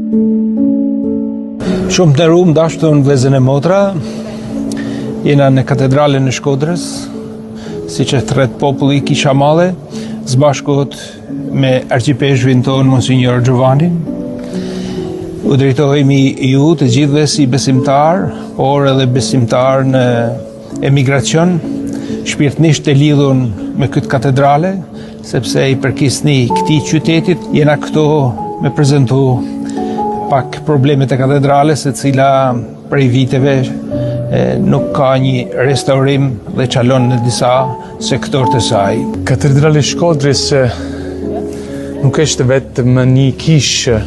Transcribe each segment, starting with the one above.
Shumë të nderuar dashur vëllezër e motra, jena në katedralën e Shkodrës, siç e thret populli Kishamallë, së bashku me arcipeshvin ton Monsignor Giovanni. U drejtohemi ju të gjithëve si besimtar, por edhe besimtar në emigracion, shpirtnisht të lidhur me këtë katedrale, sepse i përkisni këtij qytetit, jena këto me prezentu pak problemet e katedrales, e cila prej viteve nuk ka një restaurim dhe çalon në disa sektor të saj. Katedrali Shkodrës nuk është vetëm një kishë,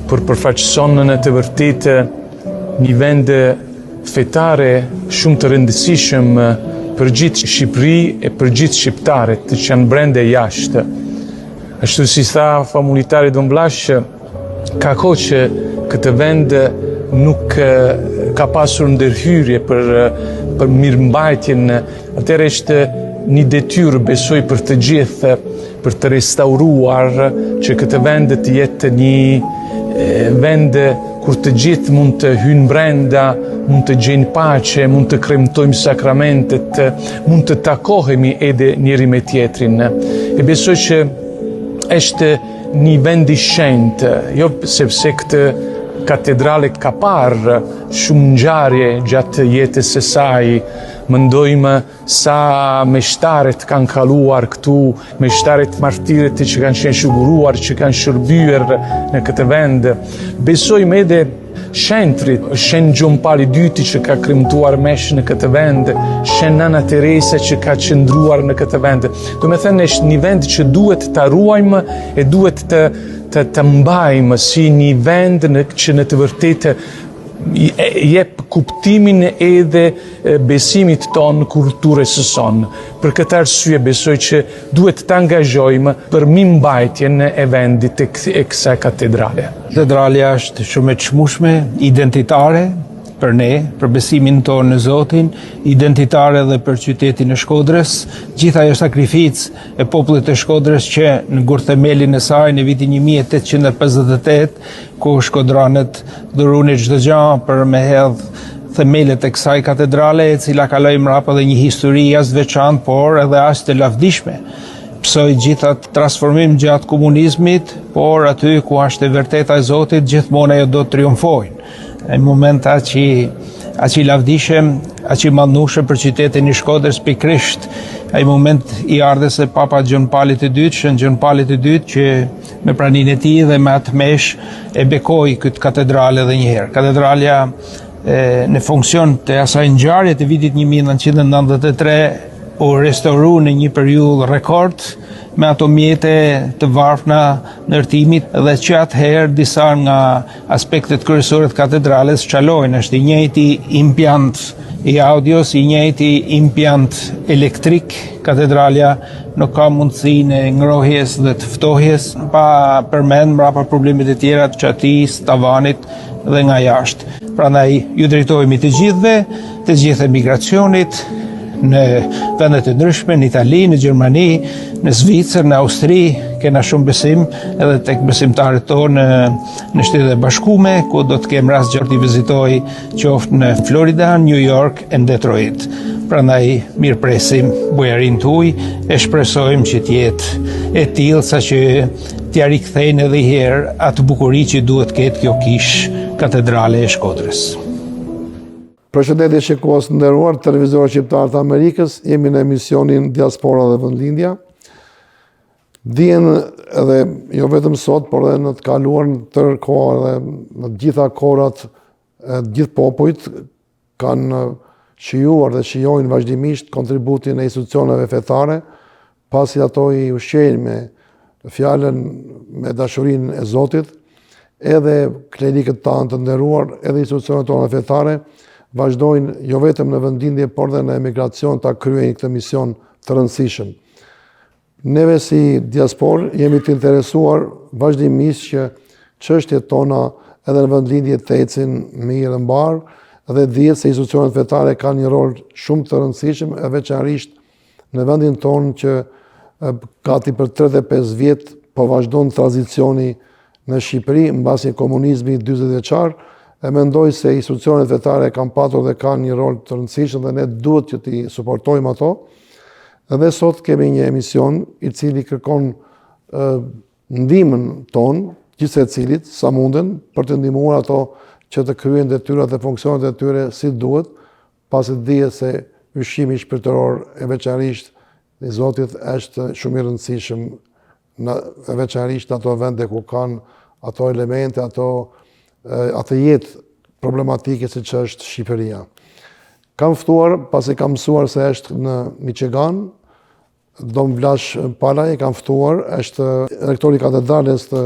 por përfaqëson në të vërtetë një vend fetare shumë të rëndësishëm për gjithë Shqipëri e për gjithë shqiptarët që janë brenda e jashtë. Ashtu si tha famulitari Don Blash, ka kohë që këtë vend nuk ka pasur ndërhyrje për mirëmbajtjen, atëherë është një detyrë, besoj, për të gjithë, për të restauruar që këtë vend të jetë një vend kur të gjithë mund të hynë brenda, mund të gjejnë paqe, mund të kremtojmë sakramentet, mund të takohemi edhe njëri me tjetrin. E besoj që është një vend i shenjtë, jo sepse këtë katedrale ka parë shumë ngjarje gjatë jetës së saj. Mendojmë sa meshtarët kanë kaluar këtu, meshtarët martirët që kanë qenë shuguruar, që kanë shërbyer në këtë vend. Besojmë edhe shenjtrit, Shen Gjon Pali II që ka kremtuar mesh në këtë vend, Shen Nana Teresa që ka qëndruar në këtë vend. Do me thënë, është një vend që duhet të ruajmë e duhet të mbajmë si një vend që në të vërtetë jep kuptimin edhe besimit ton kulturës së sonë. Për këtë arsye besoj që duhet të angazhojmë për mirëmbajtjen e vendit e kësaj katedrale. Katedralja është shumë e çmueshme, identitare për ne, për besimin tonë në Zotin, identitare dhe për qytetin e Shkodrës, gjithë ajo sakrificë e popullit të Shkodrës që në gurthemelin e saj në vitin 1858, ku shkodranët dhuruan çdo gjë për me hedh themelet e kësaj katedrale, e cila kaloi mbrapa dhe një histori as veçantë, por edhe as të lavdishme. Psoi gjitha transformim gjatë komunizmit, por aty ku është e vërteta e Zotit, gjithmonë ajo do të triumfojnë. Në moment aq i lavdishëm, aq i madhnueshëm për qytetin e Shkodrës, pikërisht ai moment i ardhes e Papa Gjon Pali II, Shën Gjon Pali II, që me praninë e tij dhe me atë mesh e bekoi këtë katedrale edhe një herë. Katedralja në funksion të asaj ngjarje të vitit 1993 u restauru në një periudhë rekord me ato mjete të varfna ndërtimit, dhe që atëherë disa nga aspektet kryesore të katedrales çalojnë. Është i njëjti impiant i audios, i njëjti impiant elektrik. Katedralja nuk ka mundësinë e ngrohjes dhe të ftohjes, pa përmend mbrapa problemet e tjera të çatis, tavanit dhe nga jashtë. Prandaj ju drejtohemi të gjithëve, të gjithë emigracionit, në vendet e ndryshme, në Itali, në Gjermani, në Zvicër, në Austri, kena shumë besim edhe tek besimtarët tonë në Shtetet e Bashkuara, ku do të kem rast gjatë të vizitoj qoftë në Florida, New York e Detroit. Prandaj mirëpresim bujarin tuaj, e shpresojmë që të jetë e tillë saqë t'ia rikthejnë edhe herë atë bukuri që duhet ketë kjo kishë katedrale e Shkodrës. Përshëndetje shikues të nderuar, televizor shqiptar të Amerikës, jemi në emisionin Diaspora dhe Vendlindja. Dihen edhe jo vetëm sot, por edhe në të kaluar tërë kohë dhe në të gjitha kohrat e gjithë popujt kanë shijuar dhe shijojnë vazhdimisht kontributin e institucioneve fetare, pasi ato i ushqejnë me fjalën, me dashurinë e Zotit, edhe klerikët tanë të nderuar, edhe institucionet tona fetare vazhdojnë jo vetëm në vendindje, por dhe në emigracion të kryejnë këtë mision të rëndësishëm. Neve si diaspor jemi të interesuar vazhdimisht që çështjet tona edhe në vendlindje të ecin mirë dhe mbar, dhe dihet se institucionet fetare kanë një rol shumë të rëndësishëm, e veçanërisht në vendin tonë që gati për 35 vjet po vazhdon tradicioni në Shqipëri mbasi komunizmi 40 vjeçar, e mendoj se institucionet fetare kanë patur dhe kanë një rol të rëndësishëm dhe ne duhet që t'i suportojmë ato. Edhe sot kemi një emision i cili kërkon ndihmën tonë, gjithsecilit sa munden, për të ndihmuar ato që të kryejnë detyrat dhe funksionet e tyre si duhet, pasi dihet se ushqimi shpirtëror e veçanërisht i Zotit është shumë i rëndësishëm e veçanërisht në ato vende ku kanë ato elemente, atë jetë problematike si që është Shqipëria. Kam ftuar, pasi kam mësuar se është në Michigan, Dom Vlash Palaj, kam ftuar, është rektori katedrales të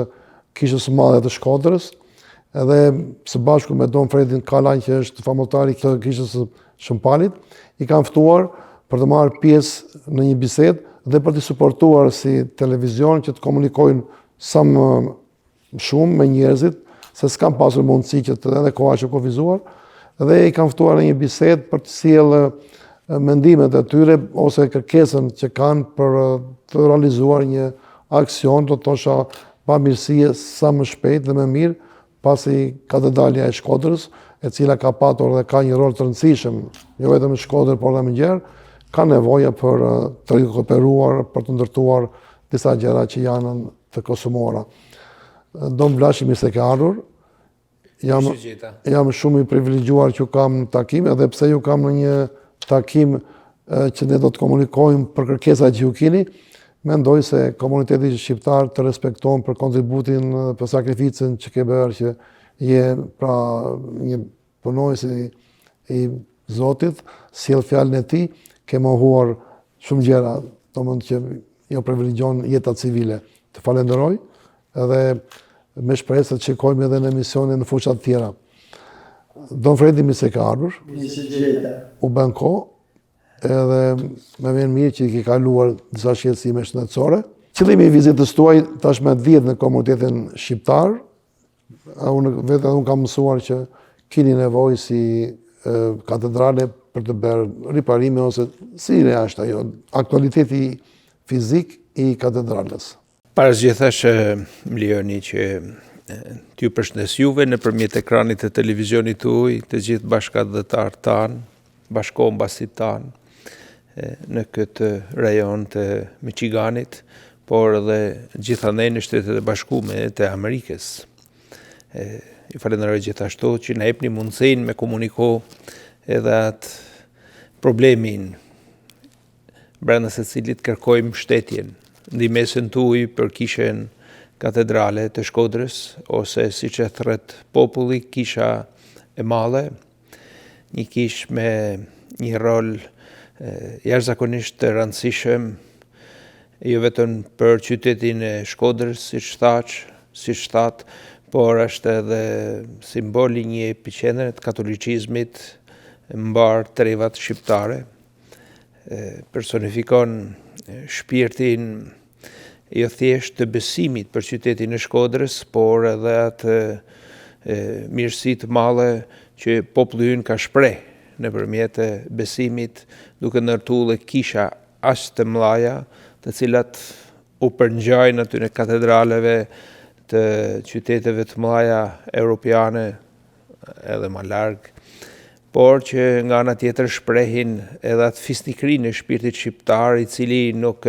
Kishës së Madhe të Shkodrës, edhe së bashku me Dom Fredin Kalaj, që është famultari të Kishës së Shëmpalit, i kam ftuar për të marrë pjesë në një bisedë dhe për të suportuar si televizion që të komunikojnë sa më shumë me njerëzit, se s'kam pasur mundësi që të edhe koha që kufizuar, dhe i kam ftuar në një bisedë për të sjellë mendimet e tyre ose kërkesën që kanë për të realizuar një aksion, do të thosha pamirësie sa më shpejt dhe më mirë, pasi katedralja e Shkodrës, e cila ka patur dhe ka një rol të rëndësishëm, jo vetëm në Shkodër, por dhe më gjerë, ka nevoja për të rikuperuar, për të ndërtuar disa gjëra që janë të konsumuara. Dom Vlashi, mirë se ke ardhur. Jam shumë i privilegjuar që kam në takim, edhe pse ju kam në një takim që ne do të komunikojmë për kërkesat që ju keni, mendoj se komuniteti shqiptar të respektojnë për kontributin, për sakrificën që ke bërë, që je pra një punojës i Zotit, sjell fjalën e tij, ke mohuar shumë gjëra, domethënë që jo privilegjon jeta civile. Të falenderoj edhe me shpresë të shikojmë edhe në emisione në fusha të tjera. Don Fredi, mirë se ka ardhur. U bën kohë, edhe me vjen mirë që i ke kaluar disa shqetësime shëndetësore. Qëllimi i vizitës tuaj tashmë dihet në komunitetin shqiptar. Unë kam mësuar që keni nevojë si katedrale për të bërë riparime ose si është ajo aktualiteti fizik i katedrales. Parasgjithash më lejoni që t'ju përshëndes juve nëpërmjet ekranit të televizionit tuaj, të gjithë bashkëdhëtarët tanë, bashkombësit tanë në këtë rajon të Michiganit, por edhe gjithandej në Shtetet e Bashkuara të Amerikës. Ju falenderoj gjithashtu që na jepni mundësinë me komuniko edhe atë problemin brenda se cilit kërkojmë mbështetjen, ndihmesën tuaj për kishën katedrale të Shkodrës, ose siç e thret populli, kisha e madhe, një kishë me një rol jashtëzakonisht të rëndësishëm, jo vetëm për qytetin e Shkodrës, siç thatë, por është edhe simboli një epiqendre të katolicizmit mbar trevat shqiptare. Personifikon shpirtin jo thjesht të besimit për qytetin e Shkodrës, por edhe atë mirësi të madhe që populli ynë ka shpreh nëpërmjet besimit, duke ndërtuar kisha aq të mëdha, të cilat u përngjajnë aty në katedraleve të qyteteve të mëdha europiane edhe më larg, por që nga ana tjetër shprehin edhe atë fisnikrinë e shpirtit shqiptar, i cili nuk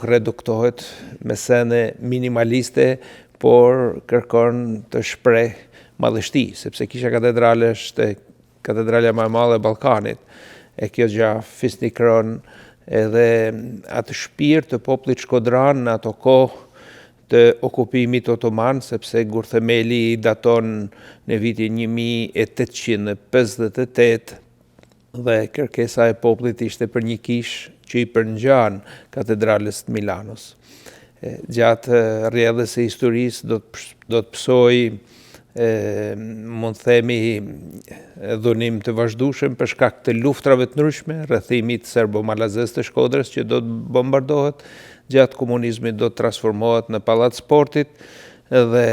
reduktohet me sene minimaliste, por kërkon të shpreh madhështi, sepse kisha katedrale është katedralja më e madhe e Ballkanit, e kjo gjë fisnikron edhe atë shpirt të popullit shkodran në ato kohë të okupimit otoman, sepse gurthemeli daton në vitin 1858 dhe kërkesa e popullit ishte për një kishë që i përngjan katedrales të Milanos. Gjatë rrjedhës së historisë do të pësoj, mund të themi, dhunim të vazhdueshëm për shkak të luftrave të ndryshme, rrethimit serbo-malazes të Shkodrës që do të bombardohet, gjatë komunizmit do të transformohet në pallat sportit, dhe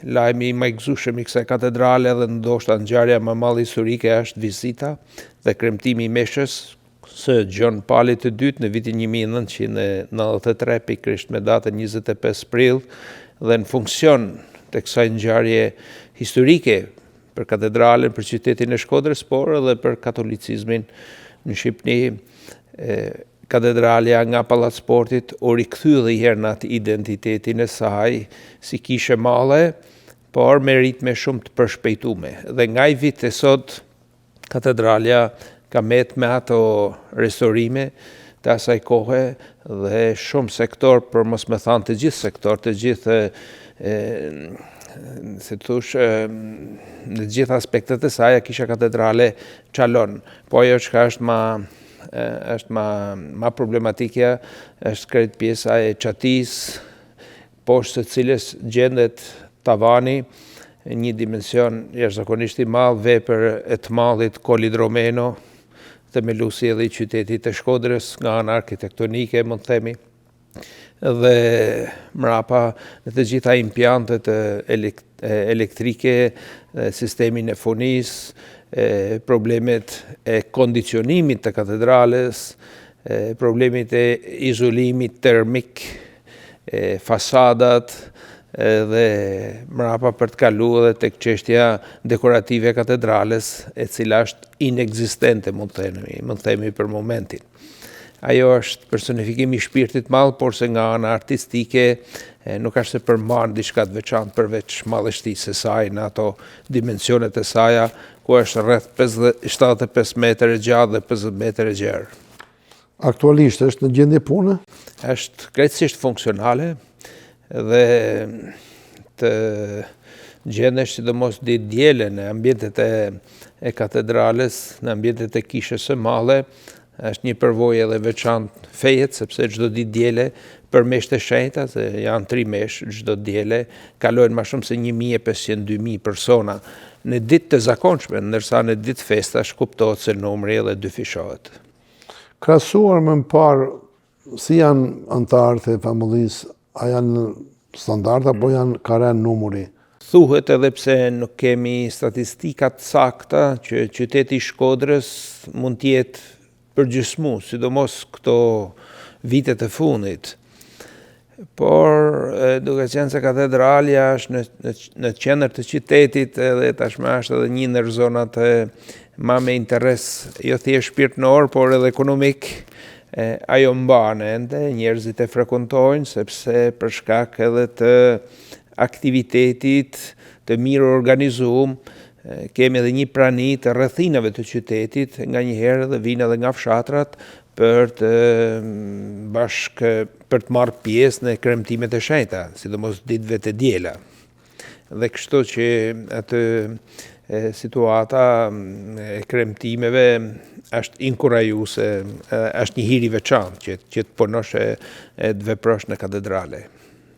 lajmi më i gëzueshëm i kësaj katedrale dhe ndoshta ngjarja më e madhe historike është vizita dhe kremtimi i Meshës, së John Paulit II në vitin 1993, pikërisht me datën 25 prill, dhe në funksion të kësaj ngjarje historike për katedralen, për qytetin e Shkodrës, por edhe për katolicizmin në Shqipëri. Katedralja nga Pallat Sportit u rikthye edhe herë në atë identitetin e saj si kishe malle, por me ritme shumë të përshpejtume. Dhe nga i vit e sot, katedralja ka met me ato restaurime të asaj kohe dhe shumë sektor, për mos me thanë të gjithë sektor, të gjithë se thush, në gjithë aspektet e saj, kisha katedrale çalon. Po ajo çka është ma problematike, është krejt pjesa e çatisë, poshtë së cilës gjendet tavani, një dimension jashtëzakonisht i madh, vepër e të madhit Kolidromeno, themeluesi edhe i qytetit të Shkodrës nga ana arkitektonike, mund të themi, dhe mrapa në të gjitha impjantet elektrike, sistemin e fonisë, problemet e kondicionimit të katedrales, problemet e izolimit termik, fasadat, dhe mrapa për të kaluar edhe tek çështja dekorative e katedrales, e cila është inekzistente, mund të themi për momentin. Ajo është personifikim i shpirtit madh, por se nga ana artistike nuk është se përmban diçka të veçantë përveç madhështisë së saj në ato dimensionet e saj, ku është rreth 75 metër e gjatë dhe 50 metër e gjerë. Aktualisht është në gjendje pune? Është krejtësisht funksionale dhe të gjendesh sidomos ditë diele në ambientet e katedrales, në ambientet e kishës së madhe, është një përvojë edhe veçantë fejet, sepse çdo ditë diele për meshët e shenjta, se janë 3 meshë çdo diele, kalojnë më shumë se 1500-2000 persona në ditë të zakonshme, ndërsa në ditë festash kuptohet se numri edhe dyfishohet. Krahasuar më parë, si janë anëtarët e familjes? A janë standard apo janë ka rënë numri? Thuhet, edhe pse nuk kemi statistikat sakta, që qyteti i Shkodrës mund të jetë përgjysmu, sidomos këto vitet e fundit. Por duke qenë se katedralja është në qendër të qytetit, edhe tashmë është edhe një ndër zonat ma me interes, jo thjesht shpirtënor, por edhe ekonomik, ajo mban ende, njerëzit e frekuentojnë, sepse për shkak edhe të aktivitetit të mirë organizuar, kemi edhe një prani të rrethinave të qytetit, nga njëherë dhe vinë edhe nga fshatrat për të marrë pjesë në kremtimet e shenjta, sidomos ditëve të diela. Dhe kështu që atë situata e kremtimeve është inkurajuese, është një hir i veçantë që të punosh e të veprosh në katedrale.